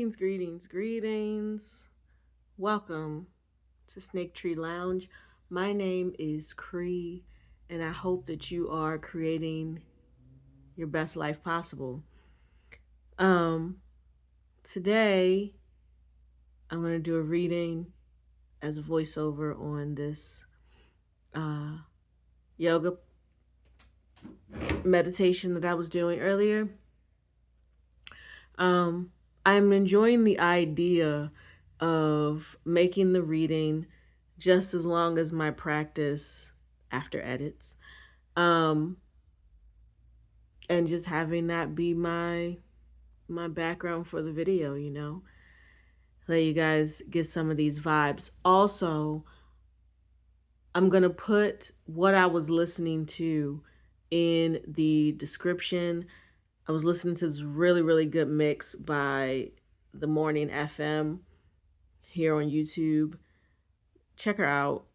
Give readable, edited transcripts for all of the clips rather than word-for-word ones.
Greetings. Welcome to Snake Tree Lounge. My name is Cree, and I hope that you are creating your best life possible. Um, Today I'm going to do a reading as a voiceover on this yoga meditation that I was doing earlier. I'm enjoying the idea of making the reading just as long as my practice after edits. And just having that be my background for the video, Let you guys get some of these vibes. Also, I'm going to put what I was listening to in the description. I was listening to this really, really good mix by The Morning FM here on YouTube. Check her out.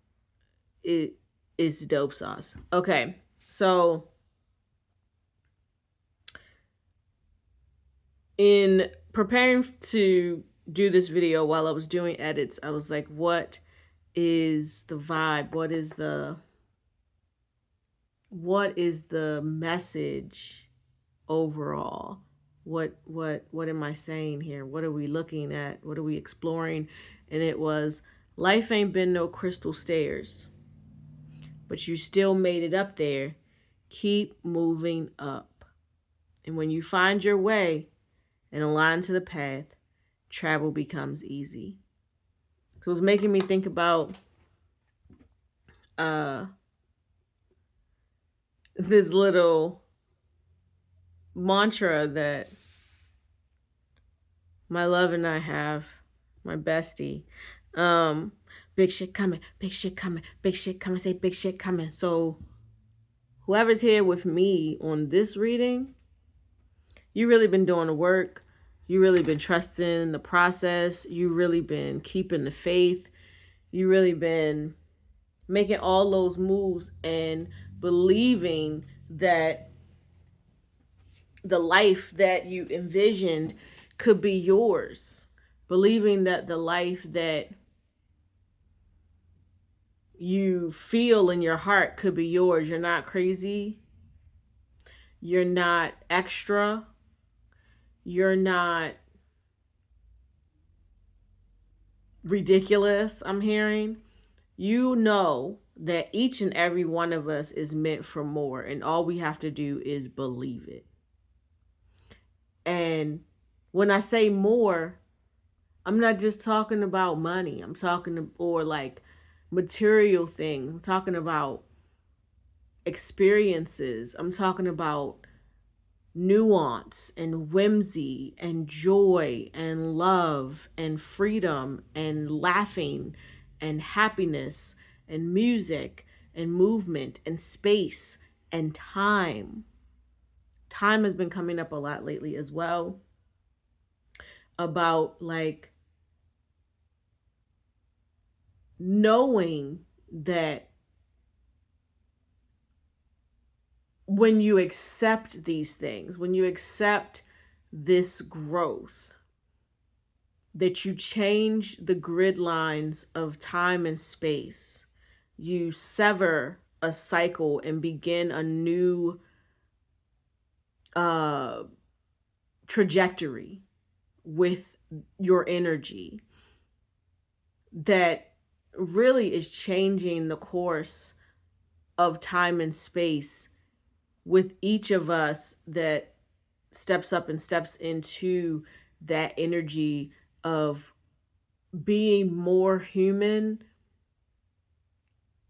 It is dope sauce. Okay, so in preparing to do this video while I was doing edits, I was like, what is the vibe? What is the message overall? What am I saying here? What are we looking at? What are we exploring? And it was, life ain't been no crystal stairs, but you still made it up there. Keep moving up. And when you find your way and align to the path, travel becomes easy. So it was making me think about this little mantra that my love and I have, my bestie. Big shit coming, big shit coming, big shit coming, say big shit coming. So whoever's here with me on this reading, you really been doing the work. You really been trusting the process. You really been keeping the faith. You really been making all those moves and believing that the life that you envisioned could be yours. Believing that the life that you feel in your heart could be yours. You're not crazy. You're not extra. You're not ridiculous, I'm hearing. You know that each and every one of us is meant for more, and all we have to do is believe it. And when I say more, I'm not just talking about money. I'm talking or like material things. I'm talking about experiences. I'm talking about nuance and whimsy and joy and love and freedom and laughing and happiness and music and movement and space and time. Time has been coming up a lot lately as well, about like knowing that when you accept these things, when you accept this growth, that you change the grid lines of time and space, you sever a cycle and begin a new trajectory with your energy that really is changing the course of time and space with each of us that steps up and steps into that energy of being more human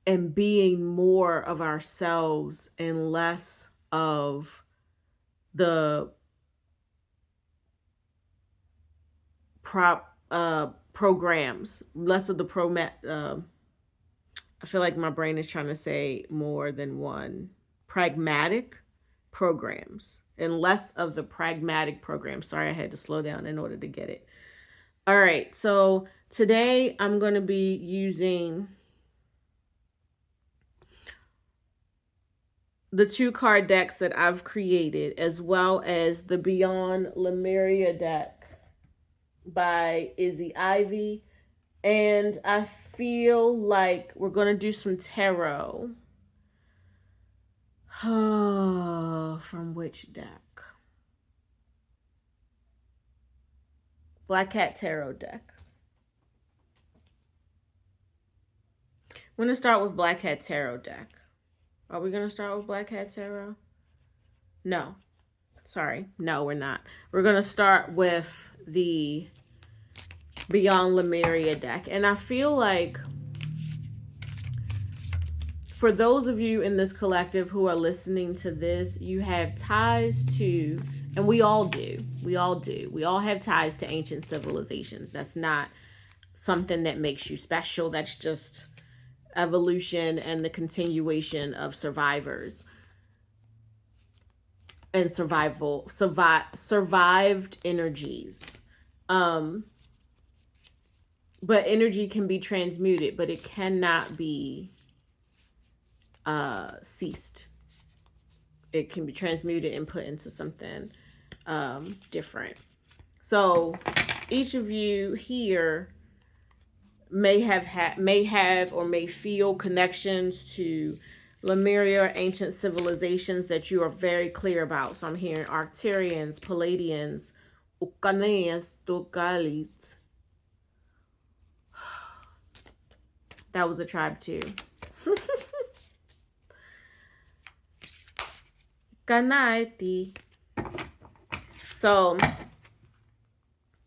and being more of ourselves and less of the programs, less of the I feel like my brain is trying to say more than one, pragmatic programs, and less of the pragmatic programs. Sorry, I had to slow down in order to get it. All right, so today I'm going to be using the 2 card decks that I've created, as well as the Beyond Lemuria deck, by Izzy Ivy. And I feel like we're going to do some tarot. From which deck? Black Cat Tarot deck. I'm going to start with Black Cat Tarot deck. Are we going to start with Black Cat Tarot? No. Sorry. No, we're not. We're going to start with the Beyond Lemuria deck. And I feel like for those of you in this collective who are listening to this, you have ties to, and we all do. We all have ties to ancient civilizations. That's not something that makes you special. That's just evolution and the continuation of survivors and survived energies. But energy can be transmuted, but it cannot be ceased. It can be transmuted and put into something different. So each of you here may have or may feel connections to Lemuria or ancient civilizations that you are very clear about. So I'm hearing Arcturians, Palladians, Ukaneas, Togalit. That was a tribe too. Kanaiti. So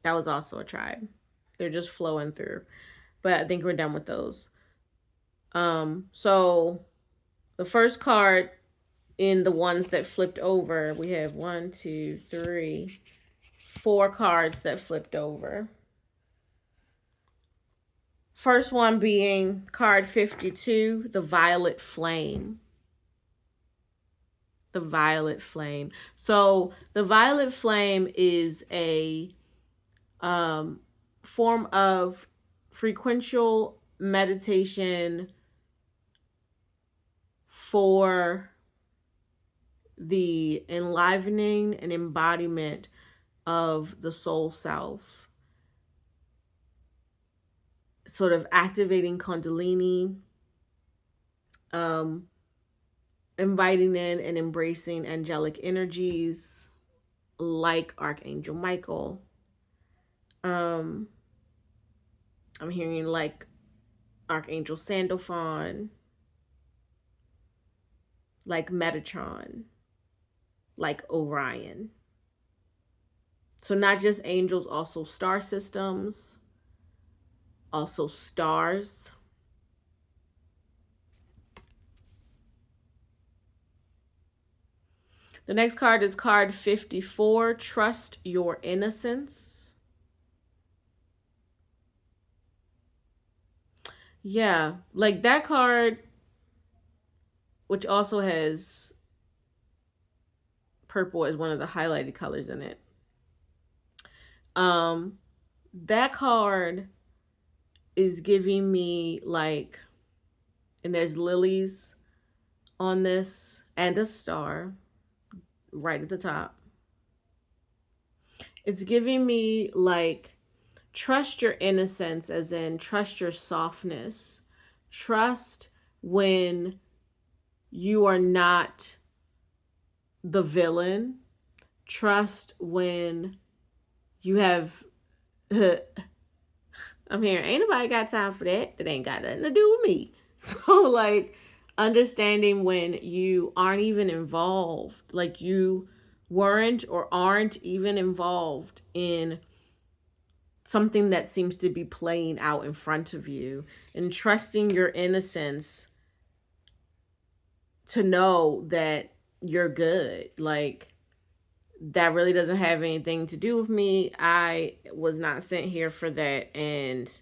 that was also a tribe. They're just flowing through. But I think we're done with those. So the first card in the ones that flipped over, we have 1, 2, 3, 4 cards that flipped over. First one being card 52, the Violet Flame. The Violet Flame. So the Violet Flame is a form of frequential meditation for the enlivening and embodiment of the soul self. Sort of activating Kundalini, inviting in and embracing angelic energies like Archangel Michael. I'm hearing like Archangel Sandalphon, like Metatron, like Orion. So not just angels, also star systems, also stars. The next card is card 54, Trust Your Innocence. Yeah, like that card, which also has purple as one of the highlighted colors in it. That card is giving me like, and there's lilies on this and a star right at the top. It's giving me like, trust your innocence, as in trust your softness. Trust when you are not the villain. Trust when you have I'm hearing, ain't nobody got time for that. That ain't got nothing to do with me. So like understanding when you aren't even involved, like you weren't or aren't even involved in something that seems to be playing out in front of you, and trusting your innocence to know that you're good. Like, that really doesn't have anything to do with me. I was not sent here for that, and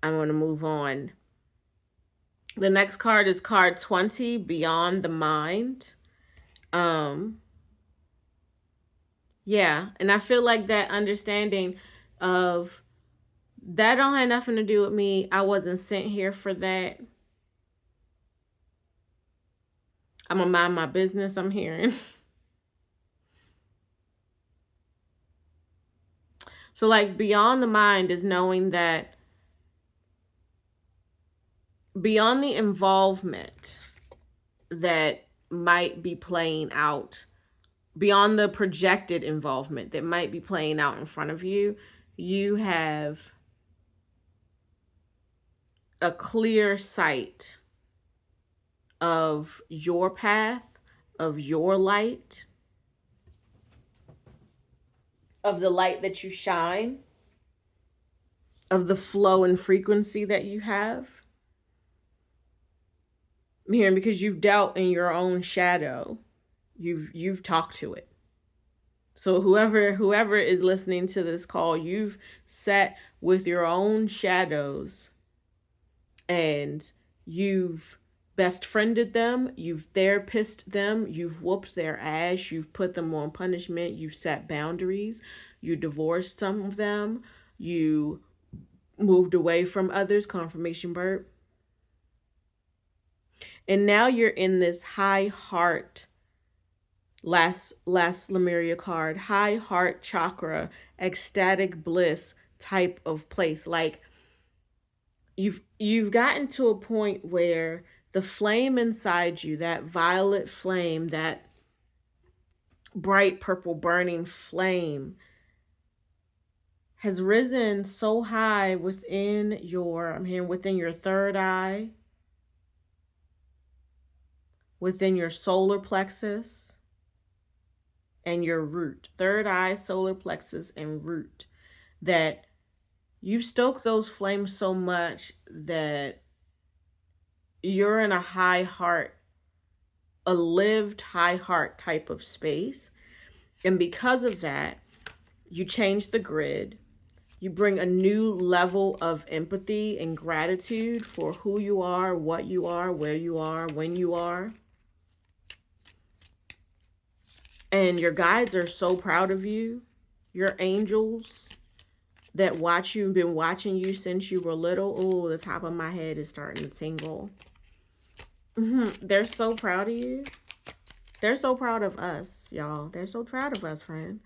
I'm going to move on. The next card is card 20, Beyond the Mind. Yeah, and I feel like that understanding of that don't have nothing to do with me. I wasn't sent here for that. I'm gonna mind my business, I'm hearing. So like beyond the mind is knowing that beyond the involvement that might be playing out, beyond the projected involvement that might be playing out in front of you, you have a clear sight of your path, of your light, of the light that you shine, of the flow and frequency that you have. I'm hearing because you've dealt in your own shadow. You've talked to it. So whoever is listening to this call, you've sat with your own shadows and you've best friended them, you've therapist them, you've whooped their ass, you've put them on punishment, you've set boundaries, you divorced some of them, you moved away from others, confirmation burp. And now you're in this high heart, last Lemuria card, high heart chakra, ecstatic bliss type of place. Like you've gotten to a point where the flame inside you, that violet flame, that bright purple burning flame, has risen so high within your, I'm hearing within your third eye, within your solar plexus, and your root. Third eye, solar plexus, and root. That you've stoked those flames so much that you're in a high heart, a lived high heart type of space. And because of that, you change the grid. You bring a new level of empathy and gratitude for who you are, what you are, where you are, when you are. And your guides are so proud of you. Your angels that watch you and been watching you since you were little. Oh, the top of my head is starting to tingle. They're so proud of you. They're so proud of us, y'all. They're so proud of us, friend.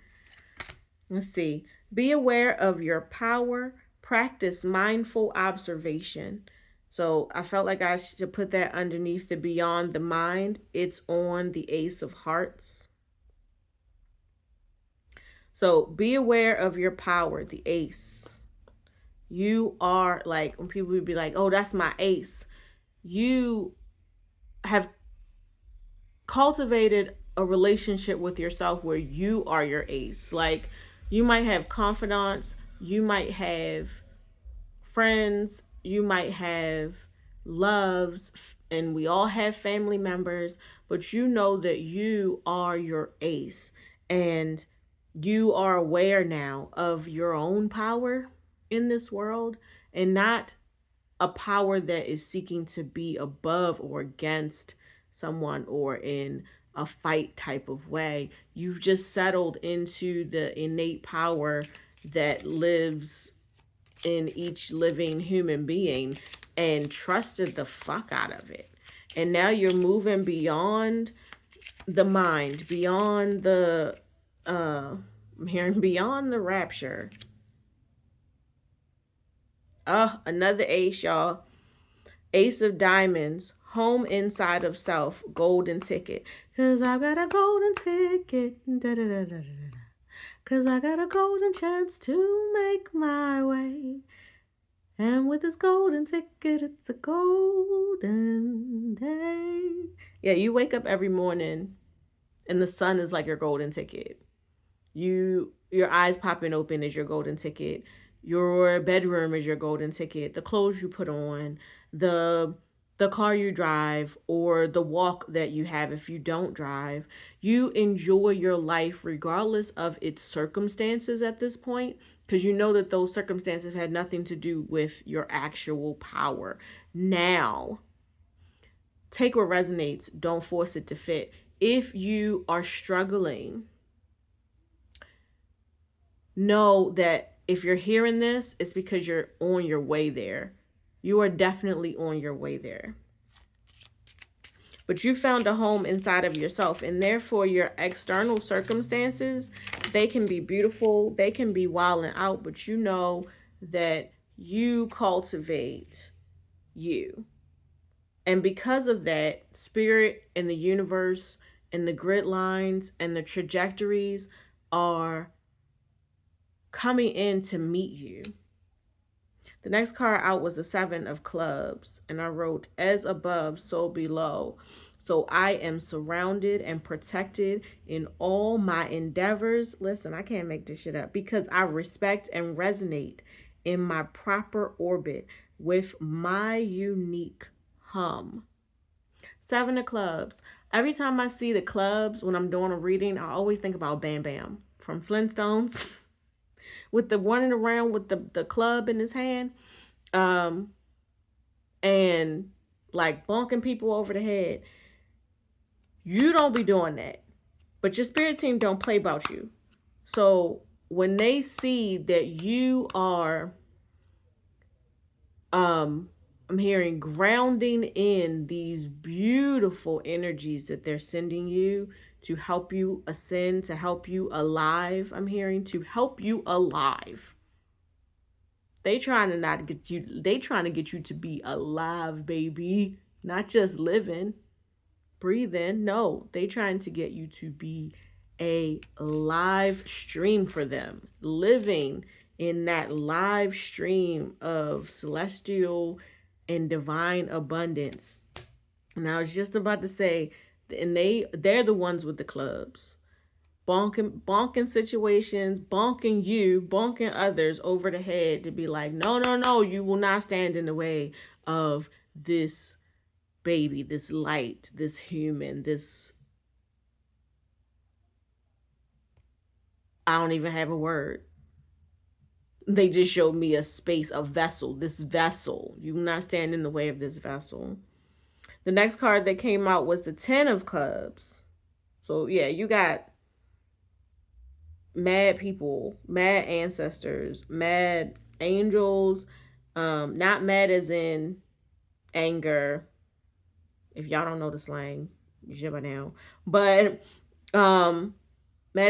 Let's see. Be aware of your power. Practice mindful observation. So I felt like I should put that underneath the beyond the mind. It's on the Ace of Hearts. So be aware of your power, the ace. You are like, when people would be like, oh, that's my ace. You have cultivated a relationship with yourself where you are your ace. Like you might have confidants, you might have friends, you might have loves, and we all have family members, but you know that you are your ace. And you are aware now of your own power in this world, and not a power that is seeking to be above or against someone or in a fight type of way. You've just settled into the innate power that lives in each living human being and trusted the fuck out of it. And now you're moving beyond the mind, beyond the I'm hearing beyond the rapture. Another ace, y'all. Ace of diamonds, home inside of self, golden ticket. Cause I got a golden ticket. Da, da, da, da, da. Cause I got a golden chance to make my way. And with this golden ticket, it's a golden day. Yeah, you wake up every morning and the sun is like your golden ticket. Your eyes popping open is your golden ticket. Your bedroom is your golden ticket. The clothes you put on, the car you drive, or the walk that you have if you don't drive. You enjoy your life regardless of its circumstances at this point, because you know that those circumstances had nothing to do with your actual power. Now, take what resonates. Don't force it to fit. If you are struggling, know that if you're hearing this, it's because you're on your way there. You are definitely on your way there. but you found a home inside of yourself, and therefore your external circumstances, they can be beautiful, they can be wild and out, but you know that you cultivate you. And because of that, spirit and the universe and the grid lines and the trajectories are coming in to meet you. The next card out was the Seven of Clubs, and I wrote, as above, so below. So I am surrounded and protected in all my endeavors. Listen, I can't make this shit up, because I respect and resonate in my proper orbit with my unique hum. Seven of Clubs. Every time I see the clubs when I'm doing a reading, I always think about Bam Bam from Flintstones with the running around with the club in his hand, um, and like bonking people over the head. You don't be doing that, but your spirit team don't play about you. So when they see that you are, I'm hearing grounding in these beautiful energies that they're sending you to help you ascend, to help you alive. I'm hearing to help you alive. They trying to not get you, they trying to get you to be alive, baby. Not just living, breathing. No, they trying to get you to be a live stream for them. Living in that live stream of celestial and divine abundance. And I was just about to say, and they're the ones with the clubs. Bonking situations, bonking you, bonking others over the head to be like, no, no, no, you will not stand in the way of this baby, this light, this human, this, I don't even have a word. They just showed me a space, a vessel, this vessel. You will not stand in the way of this vessel. The next card that came out was the Ten of Clubs. So yeah, you got mad people, mad ancestors, mad angels. Not mad as in anger. If y'all don't know the slang, you should by now. But mad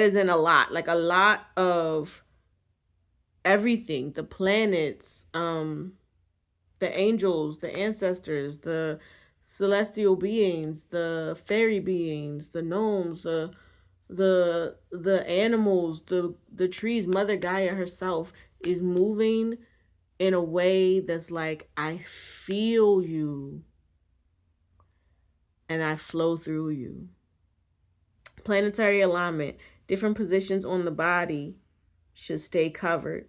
as in a lot, like a lot of everything. The planets, the angels, the ancestors, the celestial beings, the fairy beings, the gnomes, the animals, the trees. Mother Gaia herself is moving in a way that's like, I feel you and I flow through you. Planetary alignment, different positions on the body should stay covered.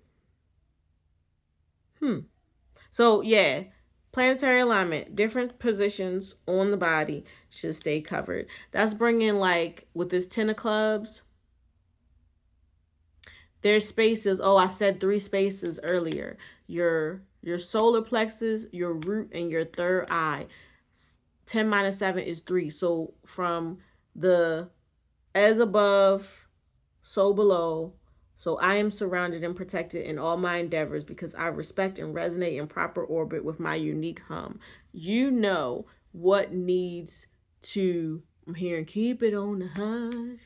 So yeah, planetary alignment, different positions on the body should stay covered. That's bringing, like with this Ten of Clubs, there's spaces. Oh, I said three spaces earlier. Your solar plexus, your root, and your third eye. 10 minus 7 is 3. So from the as above, so below. So I am surrounded and protected in all my endeavors because I respect and resonate in proper orbit with my unique hum. You know what needs to, I'm hearing, keep it on the hush.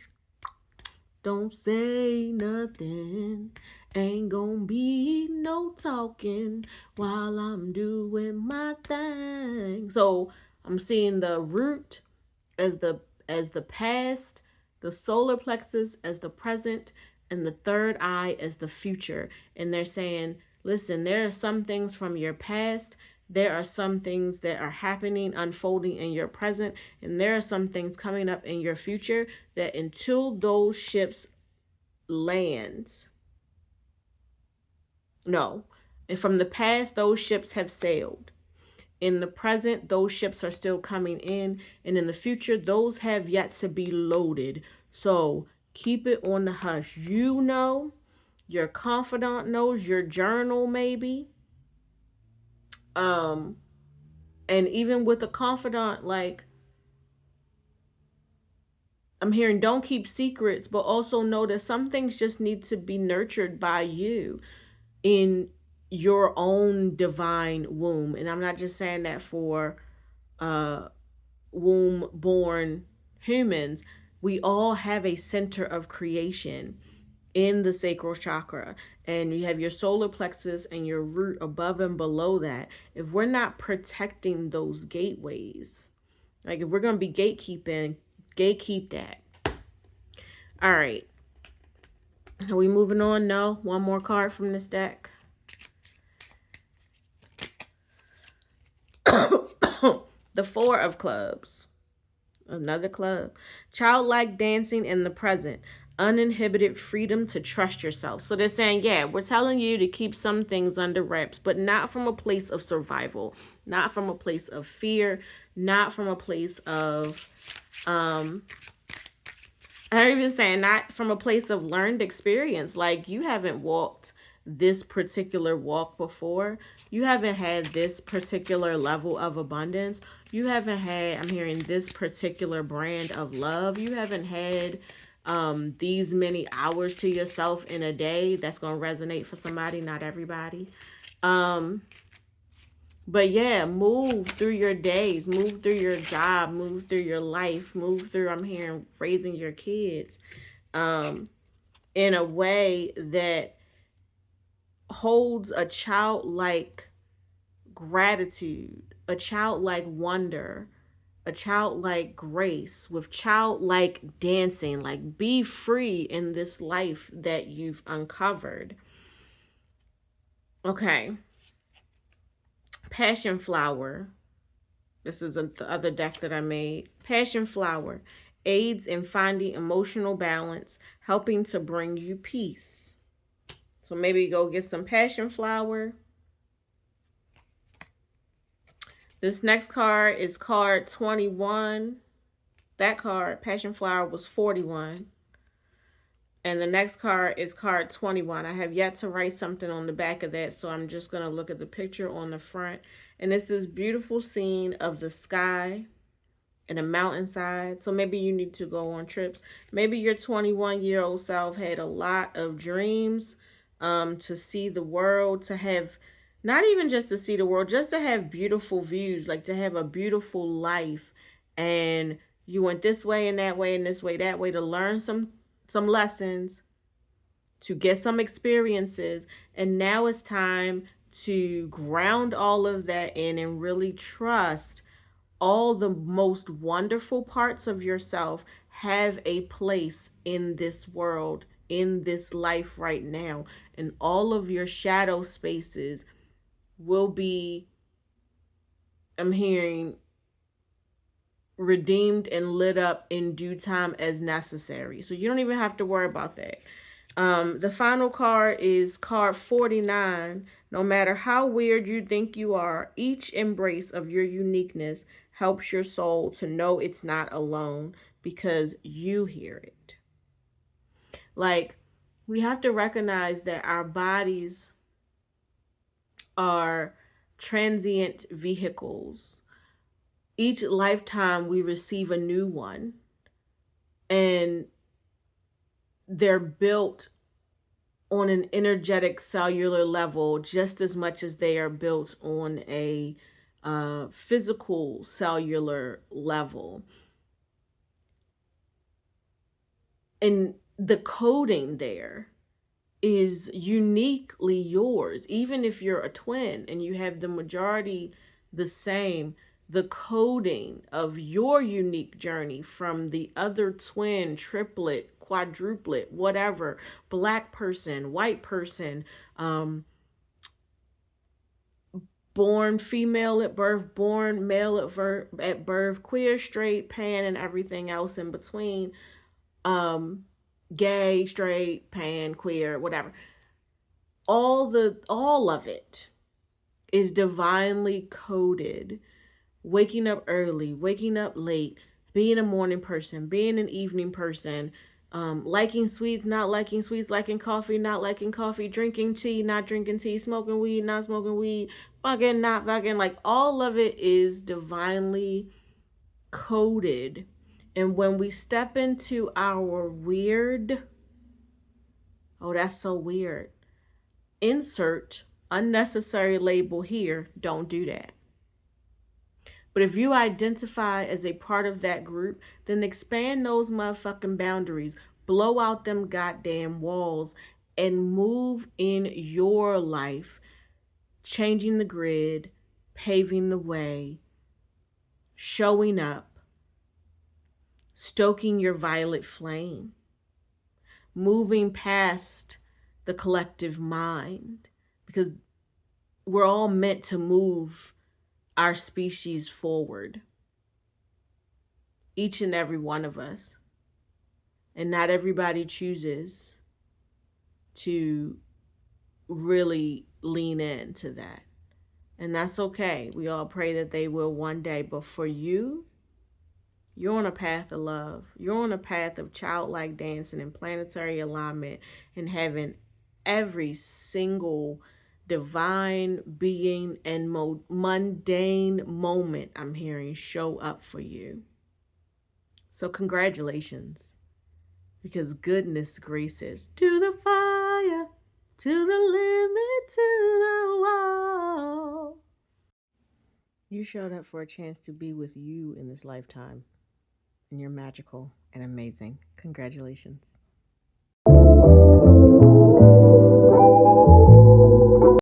Don't say nothing. Ain't gonna be no talking while I'm doing my thing. So I'm seeing the root as the past, the solar plexus as the present, and the third eye as the future. And they're saying, listen, there are some things from your past, there are some things that are happening, unfolding in your present, and there are some things coming up in your future that until those ships land, no, and from the past, those ships have sailed. In the present, those ships are still coming in, and in the future, those have yet to be loaded. So keep it on the hush. You know, your confidant knows, your journal maybe. And even with a confidant, like I'm hearing, don't keep secrets, but also know that some things just need to be nurtured by you in your own divine womb. And I'm not just saying that for womb born humans, we all have a center of creation in the sacral chakra, and you have your solar plexus and your root above and below that. If we're not protecting those gateways, like if we're going to be gatekeeping, gatekeep that. All right, are we moving on? No, one more card from this deck. The Four of Clubs. Another club. Childlike dancing in the present. Uninhibited freedom to trust yourself. So they're saying, yeah, we're telling you to keep some things under wraps, but not from a place of survival, not from a place of fear, not from a place of, I'm even saying not from a place of learned experience. Like you haven't walked this particular walk before. You haven't had this particular level of abundance. You haven't had, I'm hearing, this particular brand of love. You haven't had these many hours to yourself in a day. That's going to resonate for somebody, not everybody. But yeah, move through your days, move through your job, move through your life, move through, I'm hearing, raising your kids in a way that holds a childlike gratitude, a childlike wonder, a childlike grace, with childlike dancing. Like, be free in this life that you've uncovered. Okay. Passion Flower. This is the other deck that I made. Passion Flower aids in finding emotional balance, helping to bring you peace. So maybe go get some Passion Flower. This next card is card 21. That card, Passion Flower, was 41. And the next card is card 21. I have yet to write something on the back of that, so I'm just going to look at the picture on the front. And it's this beautiful scene of the sky and a mountainside. So maybe you need to go on trips. Maybe your 21-year-old self had a lot of dreams to see the world, to have, not even just to see the world, just to have beautiful views, like to have a beautiful life. And you went this way and that way and this way, that way, to learn some lessons, to get some experiences. And now it's time to ground all of that in and really trust all the most wonderful parts of yourself have a place in this world, in this life right now. And all of your shadow spaces will be, I'm hearing, redeemed and lit up in due time as necessary. So you don't even have to worry about that. The final card is card 49. No matter how weird you think you are, each embrace of your uniqueness helps your soul to know it's not alone because you hear it. Like, we have to recognize that our bodies are transient vehicles. Each lifetime we receive a new one, and they're built on an energetic cellular level just as much as they are built on a physical cellular level. And the coding there is uniquely yours. Even if you're a twin and you have the majority the same, the coding of your unique journey from the other twin, triplet, quadruplet, whatever, black person, white person, born female at birth, born male at birth, queer, straight, pan, and everything else in between, gay, straight, pan, queer, whatever. All of it is divinely coded. Waking up early, waking up late, being a morning person, being an evening person, liking sweets, not liking sweets, liking coffee, not liking coffee, drinking tea, not drinking tea, smoking weed, not smoking weed, fucking, not fucking. Like, all of it is divinely coded. And when we step into our weird, oh, that's so weird, insert unnecessary label here, don't do that. But if you identify as a part of that group, then expand those motherfucking boundaries. Blow out them goddamn walls and move in your life, changing the grid, paving the way, showing up, stoking your violet flame, moving past the collective mind, because we're all meant to move our species forward, each and every one of us. And not everybody chooses to really lean into that. And that's okay. We all pray that they will one day. But for you, you're on a path of love. You're on a path of childlike dancing and planetary alignment and having every single divine being and mundane moment I'm hearing show up for you. So congratulations, because goodness gracious, to the fire, to the limit, to the wall. You showed up for a chance to be with you in this lifetime, and you're magical and amazing. Congratulations.